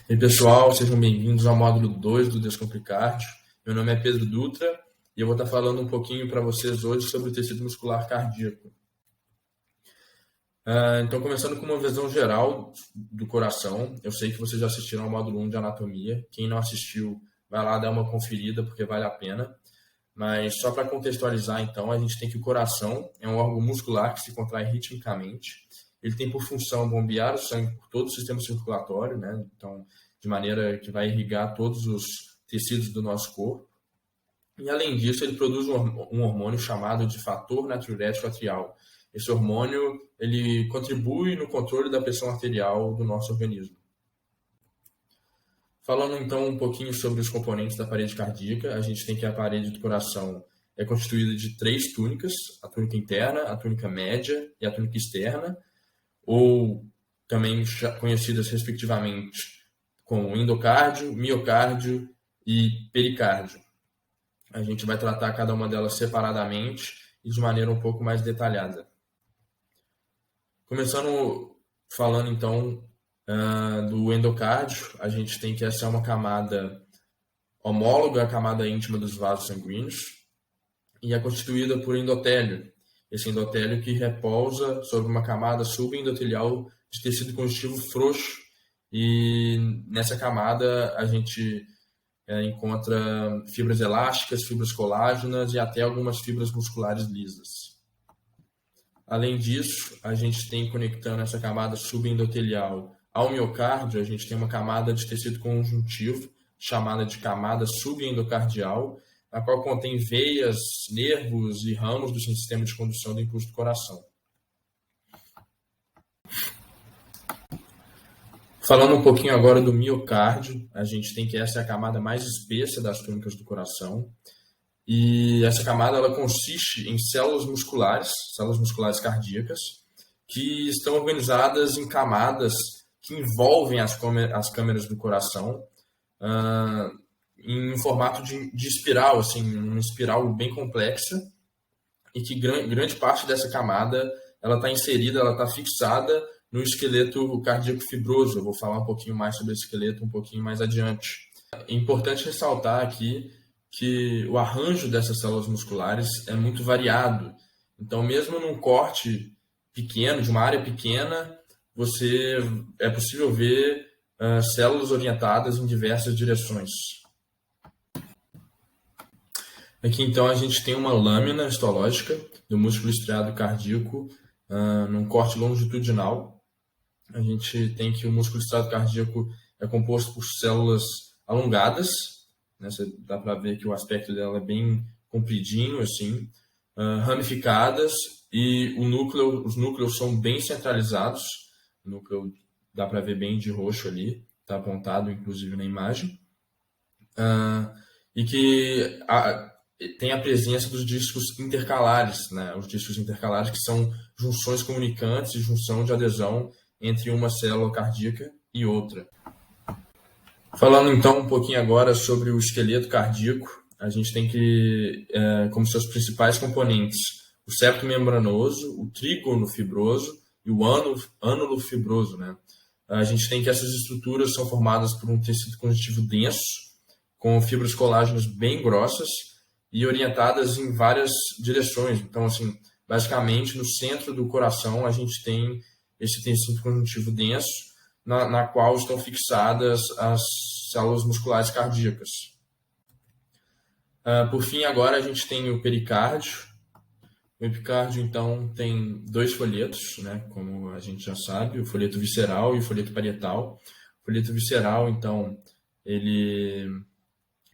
E pessoal, sejam bem-vindos ao módulo 2 do Descomplicarte. Meu nome é Pedro Dutra e eu vou estar falando um pouquinho para vocês hoje sobre o tecido muscular cardíaco. Então, começando com uma visão geral do coração. Eu sei que vocês já assistiram ao módulo 1 de anatomia. Quem não assistiu, vai lá dar uma conferida porque vale a pena. Mas só para contextualizar, então, a gente tem que o coração é um órgão muscular que se contrai ritmicamente. Ele tem por função bombear o sangue por todo o sistema circulatório, né? Então, de maneira que vai irrigar todos os tecidos do nosso corpo. E, além disso, ele produz um hormônio chamado de fator natriurético atrial. Esse hormônio ele contribui no controle da pressão arterial do nosso organismo. Falando, então, um pouquinho sobre os componentes da parede cardíaca, a gente tem que a parede do coração é constituída de 3 túnicas, a túnica interna, a túnica média e a túnica externa, ou também conhecidas respectivamente como endocárdio, miocárdio e pericárdio. A gente vai tratar cada uma delas separadamente e de maneira um pouco mais detalhada. Começando falando então do endocárdio, a gente tem que essa é uma camada homóloga à camada íntima dos vasos sanguíneos e é constituída por endotélio. Esse endotélio que repousa sobre uma camada subendotelial de tecido conjuntivo frouxo. E nessa camada a gente encontra fibras elásticas, fibras colágenas e até algumas fibras musculares lisas. Além disso, a gente tem conectando essa camada subendotelial ao miocárdio, a gente tem uma camada de tecido conjuntivo chamada de camada subendocardial, a qual contém veias, nervos e ramos do sistema de condução do impulso do coração. Falando um pouquinho agora do miocárdio, a gente tem que essa é a camada mais espessa das túnicas do coração. E essa camada ela consiste em células musculares cardíacas, que estão organizadas em camadas que envolvem as câmeras do coração, em formato de espiral, assim, uma espiral bem complexa, e que grande parte dessa camada ela está inserida, ela está fixada no esqueleto cardíaco fibroso. Eu vou falar um pouquinho mais sobre esse esqueleto um pouquinho mais adiante. É importante ressaltar aqui que o arranjo dessas células musculares é muito variado. Então, mesmo num corte pequeno, de uma área pequena, é possível ver células orientadas em diversas direções. Aqui, então, a gente tem uma lâmina histológica do músculo estriado cardíaco num corte longitudinal. A gente tem que o músculo estriado cardíaco é composto por células alongadas, né? Dá para ver que o aspecto dela é bem compridinho, assim, ramificadas, e os núcleos são bem centralizados. O núcleo dá para ver bem de roxo ali, está apontado inclusive na imagem. E que tem a presença dos discos intercalares, né? Os discos intercalares que são junções comunicantes e junção de adesão entre uma célula cardíaca e outra. Falando então um pouquinho agora sobre o esqueleto cardíaco, a gente tem que, como seus principais componentes, o septo membranoso, o trígono fibroso e o ânulo fibroso, né? A gente tem que essas estruturas são formadas por um tecido conjuntivo denso, com fibras colágenas bem grossas e orientadas em várias direções. Então, assim, basicamente, no centro do coração, a gente tem esse tecido conjuntivo denso, na qual estão fixadas as células musculares cardíacas. Por fim, agora a gente tem o pericárdio. O epicárdio, então, tem 2 folhetos, né, como a gente já sabe, o folheto visceral e o folheto parietal. O folheto visceral, então,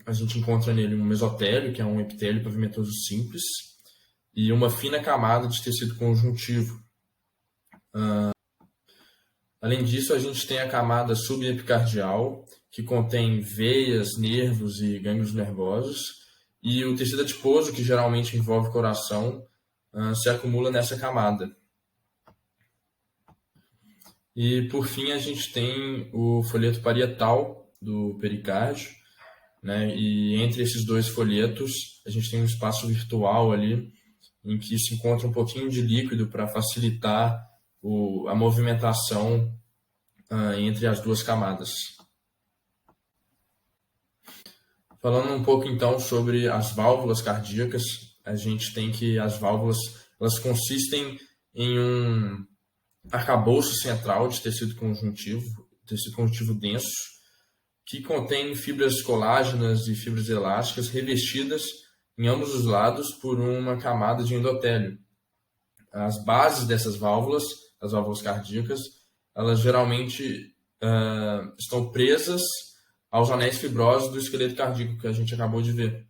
a gente encontra nele um mesotélio, que é um epitélio pavimetoso simples, e uma fina camada de tecido conjuntivo. Além disso, a gente tem a camada subepicardial, que contém veias, nervos e gânglios nervosos, e o tecido adiposo, que geralmente envolve o coração, se acumula nessa camada. E, por fim, a gente tem o folheto parietal do pericárdio, né? E entre esses 2 folhetos, a gente tem um espaço virtual ali, em que se encontra um pouquinho de líquido para facilitar a movimentação entre as 2 camadas. Falando um pouco então sobre as válvulas cardíacas, a gente tem que as válvulas elas consistem em um arcabouço central de tecido conjuntivo denso, que contém fibras colágenas e fibras elásticas revestidas em ambos os lados por uma camada de endotélio. As bases dessas válvulas, as válvulas cardíacas, elas geralmente estão presas aos anéis fibrosos do esqueleto cardíaco que a gente acabou de ver.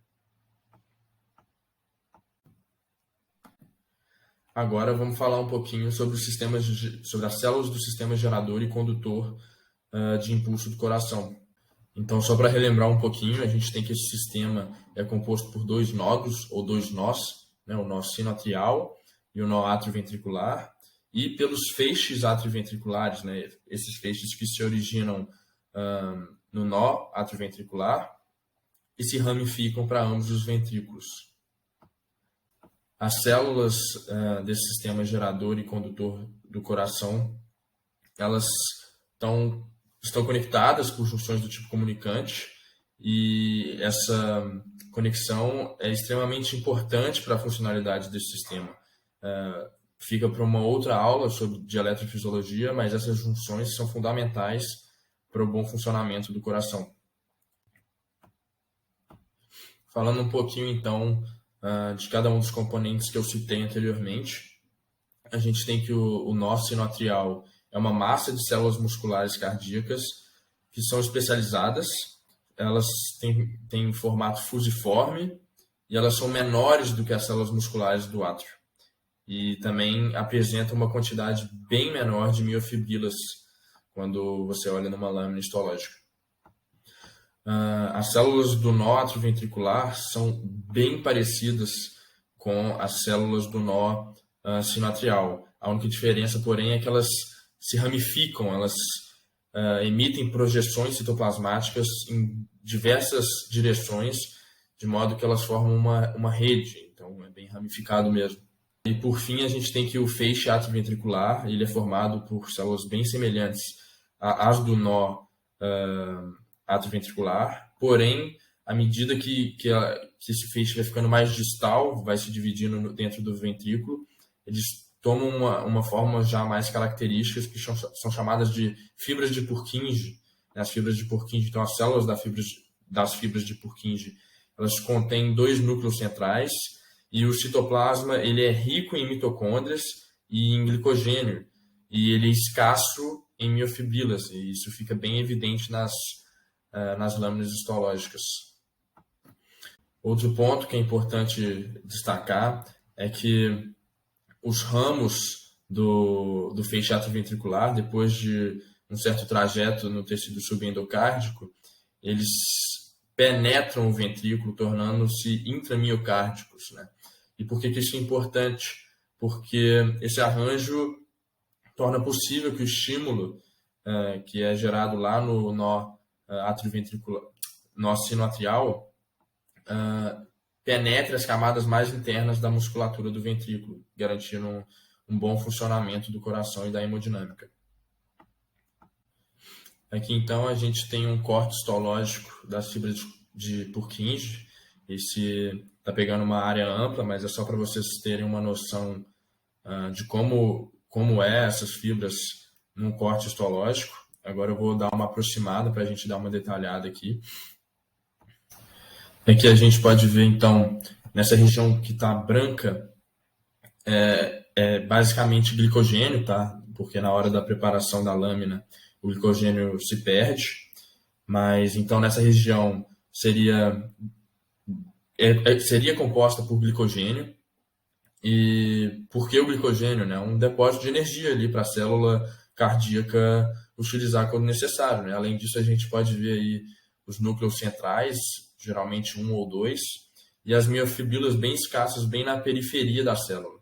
Agora vamos falar um pouquinho sobre sobre as células do sistema gerador e condutor de impulso do coração. Então, só para relembrar um pouquinho, a gente tem que esse sistema é composto por dois nódulos ou dois nós, né, o nó sinoatrial e o nó atrioventricular, e pelos feixes atrioventriculares, né, esses feixes que se originam no nó atrioventricular e se ramificam para ambos os ventrículos. As células desse sistema gerador e condutor do coração, elas estão conectadas por junções do tipo comunicante, e essa conexão é extremamente importante para a funcionalidade desse sistema. Fica para uma outra aula de eletrofisiologia, mas essas junções são fundamentais para o bom funcionamento do coração. Falando um pouquinho então de cada um dos componentes que eu citei anteriormente, a gente tem que o nó sinoatrial é uma massa de células musculares cardíacas que são especializadas, elas têm formato fusiforme e elas são menores do que as células musculares do átrio. E também apresentam uma quantidade bem menor de miofibrilas quando você olha numa lâmina histológica. As células do nó atrioventricular são bem parecidas com as células do nó sinoatrial. A única diferença, porém, é que elas se ramificam, elas emitem projeções citoplasmáticas em diversas direções, de modo que elas formam uma rede, então é bem ramificado mesmo. E por fim, a gente tem que o feixe atrioventricular, ele é formado por células bem semelhantes às do nó atrioventricular, porém, à medida que esse feixe vai ficando mais distal, vai se dividindo dentro do ventrículo, eles tomam uma forma já mais características, que são chamadas de fibras de Purkinje. As fibras de Purkinje, então as células das fibras de Purkinje, elas contêm dois núcleos centrais, e o citoplasma ele é rico em mitocôndrias e em glicogênio, e ele é escasso em miofibrilas, e isso fica bem evidente nas lâminas histológicas. Outro ponto que é importante destacar é que os ramos do feixe atrioventricular, depois de um certo trajeto no tecido subendocárdico, eles penetram o ventrículo, tornando-se intramiocárdicos, né? E por que isso é importante? Porque esse arranjo torna possível que o estímulo que é gerado lá no nó atrioventricular, nó sinoatrial, penetre as camadas mais internas da musculatura do ventrículo, garantindo um bom funcionamento do coração e da hemodinâmica. Aqui então a gente tem um corte histológico das fibras de Purkinje. Esse está pegando uma área ampla, mas é só para vocês terem uma noção de como é essas fibras num corte histológico. Agora eu vou dar uma aproximada para a gente dar uma detalhada aqui. Aqui a gente pode ver, então, nessa região que está branca, é basicamente glicogênio, tá? Porque na hora da preparação da lâmina, o glicogênio se perde. Mas, então, nessa região seria composta por glicogênio. E por que o glicogênio? Né? Um depósito de energia ali para a célula cardíaca utilizar quando necessário, né? Além disso, a gente pode ver aí os núcleos centrais, geralmente um ou dois, e as miofibrilas bem escassas, bem na periferia da célula.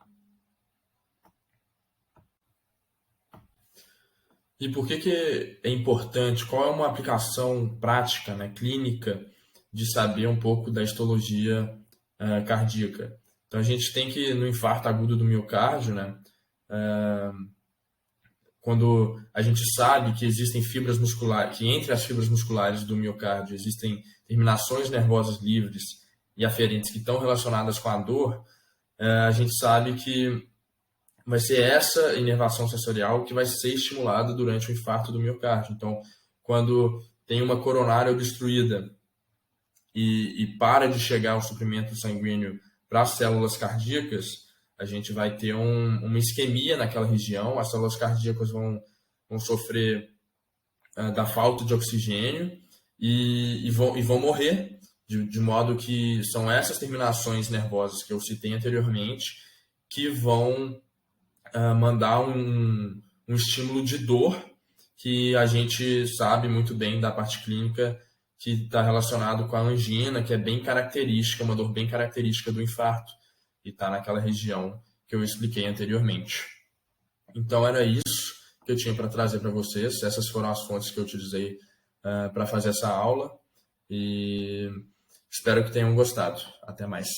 E por que é importante? Qual é uma aplicação prática, né, clínica, de saber um pouco da histologia cardíaca? Então, a gente tem que, no infarto agudo do miocárdio, né, quando a gente sabe que existem fibras musculares, que entre as fibras musculares do miocárdio existem terminações nervosas livres e aferentes que estão relacionadas com a dor, a gente sabe que vai ser essa inervação sensorial que vai ser estimulada durante o infarto do miocárdio. Então, quando tem uma coronária obstruída e para de chegar o suprimento sanguíneo para as células cardíacas, a gente vai ter uma isquemia naquela região, as células cardíacas vão sofrer da falta de oxigênio e vão morrer, de modo que são essas terminações nervosas que eu citei anteriormente que vão mandar um estímulo de dor que a gente sabe muito bem da parte clínica que está relacionado com a angina, que é bem característica, uma dor bem característica do infarto, e está naquela região que eu expliquei anteriormente. Então era isso que eu tinha para trazer para vocês, essas foram as fontes que eu utilizei para fazer essa aula, e espero que tenham gostado. Até mais.